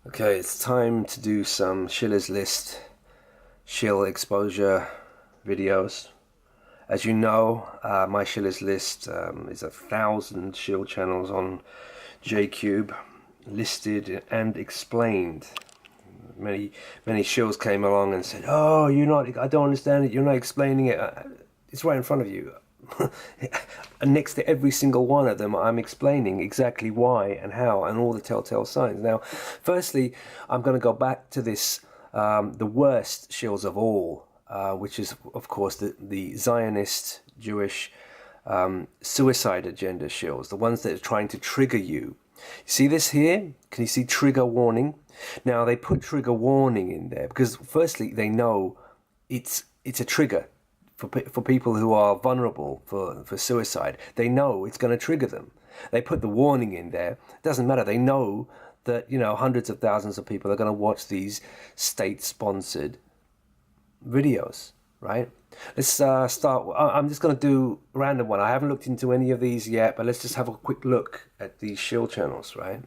Okay, it's time to do some Shillers List shill exposure videos. As you know, my Shillers List is 1,000 shill channels on JCube, listed and explained. Many shills came along and said, "Oh, I don't understand it. You're not explaining it." It's right in front of you. And next to every single one of them, I'm explaining exactly why and how and all the telltale signs. Now, firstly, I'm going to go back to this, the worst shills of all, which is, of course, the Zionist Jewish suicide agenda shills, the ones that are trying to trigger you. You see this here? Can you see trigger warning? Now, they put trigger warning in there because, firstly, they know it's a trigger for people who are vulnerable for suicide. They know it's going to trigger them. They put the warning in there. It doesn't matter. They know that, hundreds of thousands of people are going to watch these state-sponsored videos, right? Let's start. I'm just going to do a random one. I haven't looked into any of these yet, but let's just have a quick look at these shill channels, right?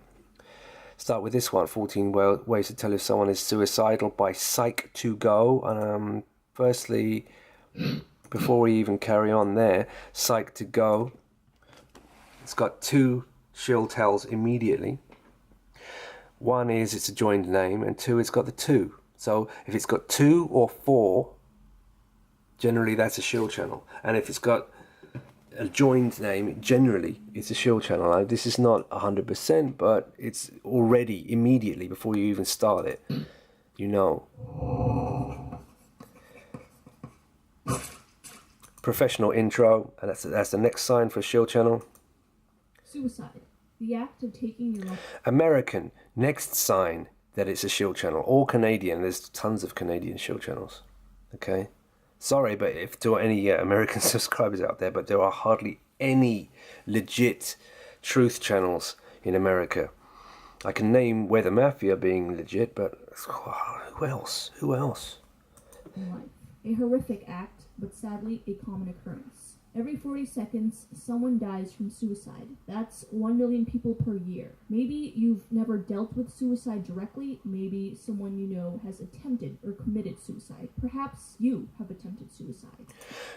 Start with this one, 14 ways to tell if someone is suicidal by Psych2Go. Firstly, before we even carry on there, Psych2Go, it's got two shill tells immediately. One is it's a joined name, and two, it's got the two. So if it's got 2 or 4, generally that's a shill channel. And if it's got a joined name, generally it's a shill channel. Now, this is not 100%, but it's already immediately before you even start it, you know. Professional intro, and that's the next sign for shill channel. Suicide, the act of taking your life. American, next sign that it's a shill channel. Or Canadian, there's tons of Canadian shill channels. Okay, sorry, but if there are any American subscribers out there, but there are hardly any legit truth channels in America. I can name Weather Mafia being legit, but who else? Who else? Life. A horrific act, but sadly a common occurrence. Every 40 seconds, someone dies from suicide. That's 1 million people per year. Maybe you've never dealt with suicide directly. Maybe someone you know has attempted or committed suicide. Perhaps you have attempted suicide.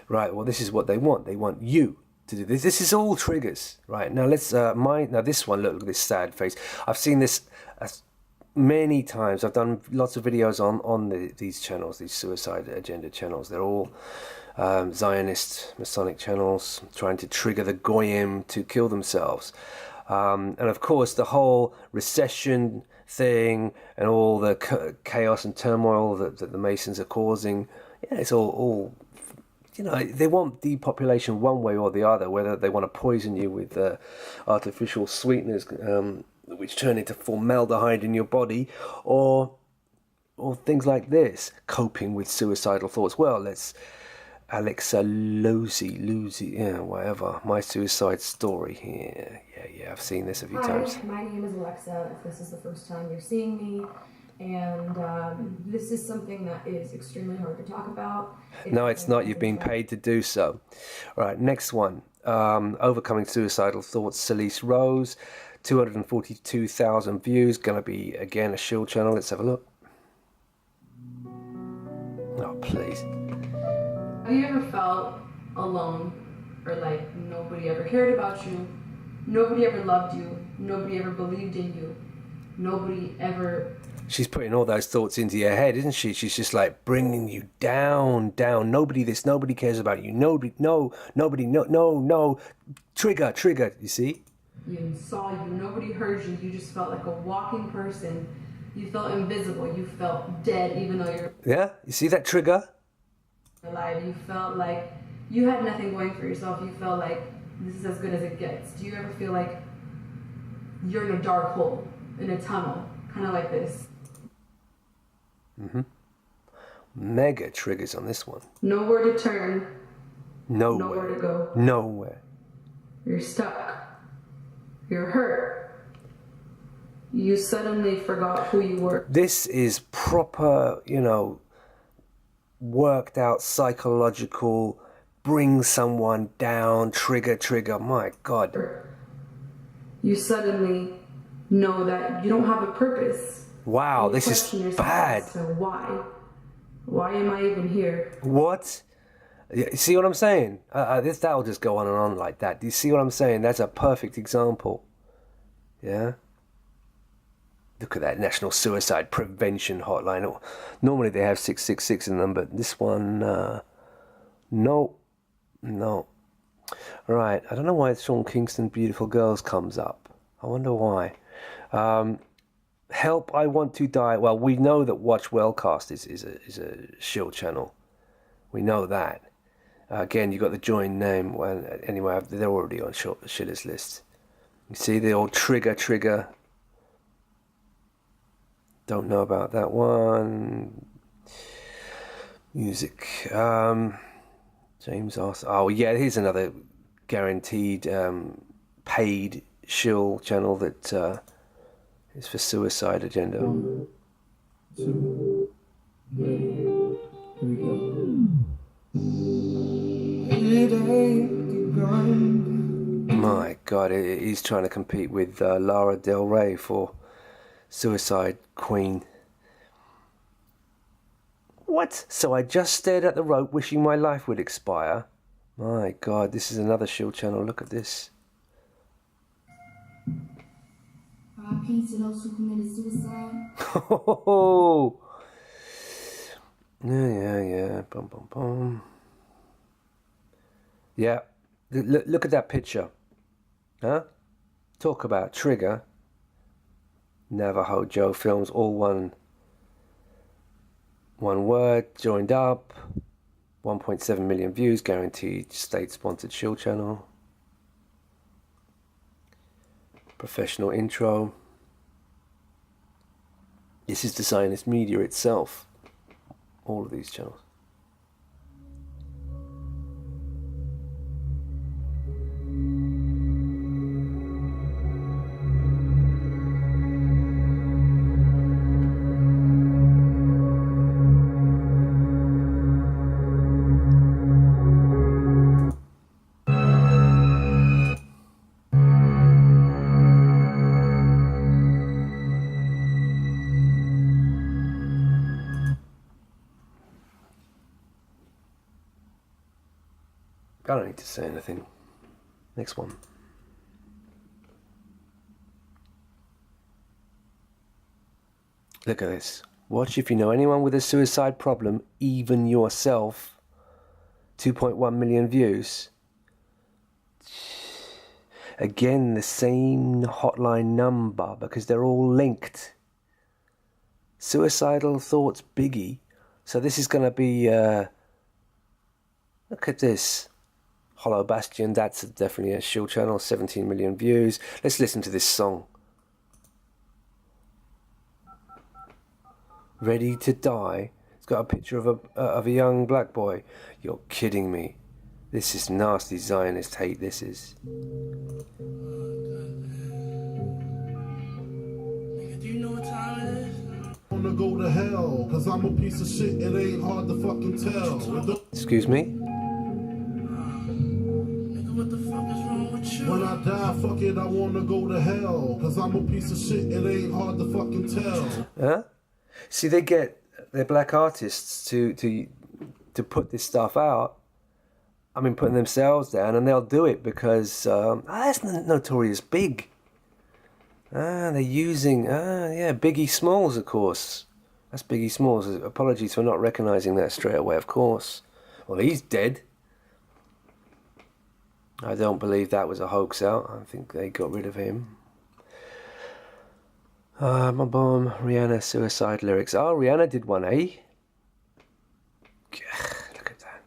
Right, well, this is what they want. They want you to do this. This is all triggers. Right, now let's, now this one, look at this sad face. I've seen this many times. I've done lots of videos on these channels, these suicide agenda channels. They're all Zionist Masonic channels trying to trigger the goyim to kill themselves. And of course the whole recession thing and all the chaos and turmoil that the Masons are causing, yeah, it's all they want depopulation one way or the other, whether they want to poison you with artificial sweeteners which turn into formaldehyde in your body, or things like this, coping with suicidal thoughts. Well, let's Alexa Lucy, yeah, whatever. My suicide story. Yeah, I've seen this a few times. My name is Alexa, if this is the first time you're seeing me, and this is something that is extremely hard to talk about. No, it's not. You've been paid to do so. All right, next one. Overcoming suicidal thoughts, Celeste Rose. 242,000 views. Gonna be again a shill channel. Let's have a look. Oh, please. Have you ever felt alone, or like nobody ever cared about you, nobody ever loved you, nobody ever believed in you, nobody ever... She's putting all those thoughts into your head, isn't she? She's just like bringing you down. Nobody cares about you. Nobody, trigger, you see? You saw you, nobody heard you, you just felt like a walking person. You felt invisible, you felt dead even though you're... Yeah, you see that trigger? Alive. You felt like you had nothing going for yourself. You felt like this is as good as it gets. Do you ever feel like you're in a dark hole, in a tunnel, kind of like this? Mega triggers on this one. Nowhere to turn. Nowhere. Nowhere to go. Nowhere. You're stuck. You're hurt. You suddenly forgot who you were. This is proper, worked out psychological, bring someone down, trigger, my God. You suddenly know that you don't have a purpose. Wow, And you this question is yourself bad. as to why? Why am I even here? What? You see what I'm saying? That'll just go on and on like that. Do you see what I'm saying? That's a perfect example. Yeah? Look at that National Suicide Prevention Hotline. Normally they have 666 in them, but this one, no. Right, I don't know why Sean Kingston Beautiful Girls comes up. I wonder why. Help, I Want to Die. Well, we know that Watch Wellcast is a shill channel. We know that. Again, you got the join name. Well, anyway, they're already on Shiller's list. You see the old trigger. Don't know about that one. Music. James Arthur. Oh, yeah, here's another guaranteed paid shill channel that is for suicide agenda. 1, 2, 3. Here we go. My God, he's trying to compete with Lara Del Rey for Suicide Queen. What? So I just stared at the rope wishing my life would expire? My God, this is another shill channel. Look at this. R.I.P. to those who committed suicide. Oh, yeah. Boom. Yeah, look at that picture. Huh? Talk about trigger. Navajo Joe Films, all one word, joined up. 1.7 million views, guaranteed state-sponsored shill channel. Professional intro. This is the Zionist media itself. All of these channels. I don't need to say anything. Next one. Look at this. Watch if you know anyone with a suicide problem, even yourself. 2.1 million views. Again, the same hotline number because they're all linked. Suicidal thoughts biggie. So this is going to be... look at this. Hollow Bastion, that's definitely a shill channel, 17 million views. Let's listen to this song. Ready to Die. It's got a picture of a young black boy. You're kidding me. This is nasty Zionist hate, this is. Nigga, do you know what time it is? Wanna go to hell, cause I'm a piece of shit, it ain't hard to fucking tell. Excuse me? What the fuck is wrong with you? When I die, fuck it, I wanna go to hell, cause I'm a piece of shit, it ain't hard to fucking tell. Huh? See, they get their black artists to put this stuff out. I mean, putting themselves down, and they'll do it because that's Notorious Big. They're using Biggie Smalls, of course. That's Biggie Smalls. Apologies for not recognizing that straight away, of course. Well, he's dead. I don't believe that was a hoax out. I think they got rid of him. Rihanna suicide lyrics. Oh, Rihanna did one, eh? Look at that.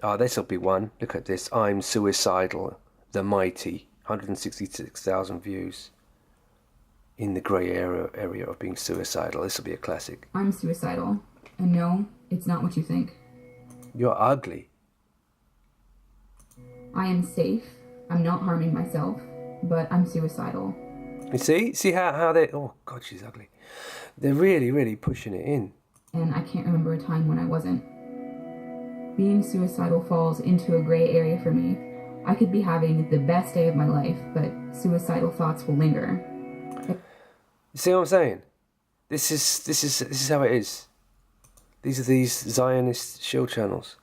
Oh, this'll be one. Look at this. I'm suicidal. The Mighty. 166,000 views. In the grey area of being suicidal. This'll be a classic. I'm suicidal. And no, it's not what you think. You're ugly. I am safe. I'm not harming myself. But I'm suicidal. You see? See how they... Oh, God, she's ugly. They're really, really pushing it in. And I can't remember a time when I wasn't. Being suicidal falls into a gray area for me. I could be having the best day of my life, but suicidal thoughts will linger. You see what I'm saying? This is how it is. These are these Zionist shill channels.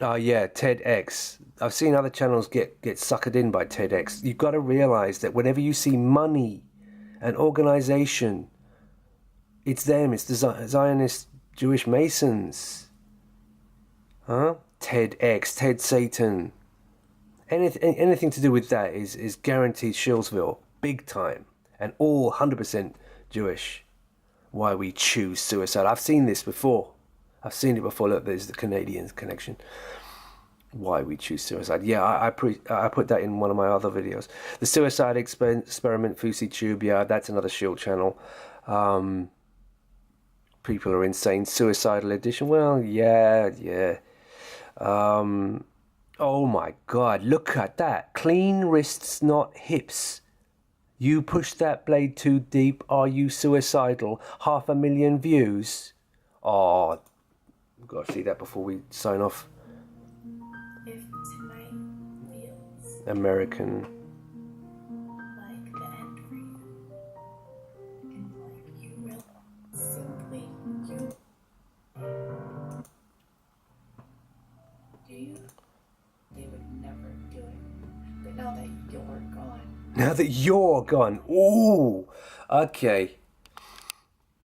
Oh yeah, TEDx. I've seen other channels get suckered in by TEDx. You've got to realise that whenever you see money and organisation, it's them. It's the Zionist Jewish Masons. Huh? TEDx, Ted Satan. Anything to do with that is guaranteed Shillsville, big time, and all 100% Jewish. Why we choose suicide. I've seen this before. I've seen it before. Look, there's the Canadian connection. Why we choose suicide. Yeah, I put that in one of my other videos. The suicide experiment, Fusi Tube. Yeah, that's another shield channel. People are insane. Suicidal edition. Well, yeah. Oh my God! Look at that. Clean wrists, not hips. You pushed that blade too deep. Are you suicidal? 500,000 views. Oh, we've got to see that before we sign off. If tonight feels American. like the end for you, and like you will simply you would never do it. But now that you're gone. Now that you're gone. Ooh. Okay.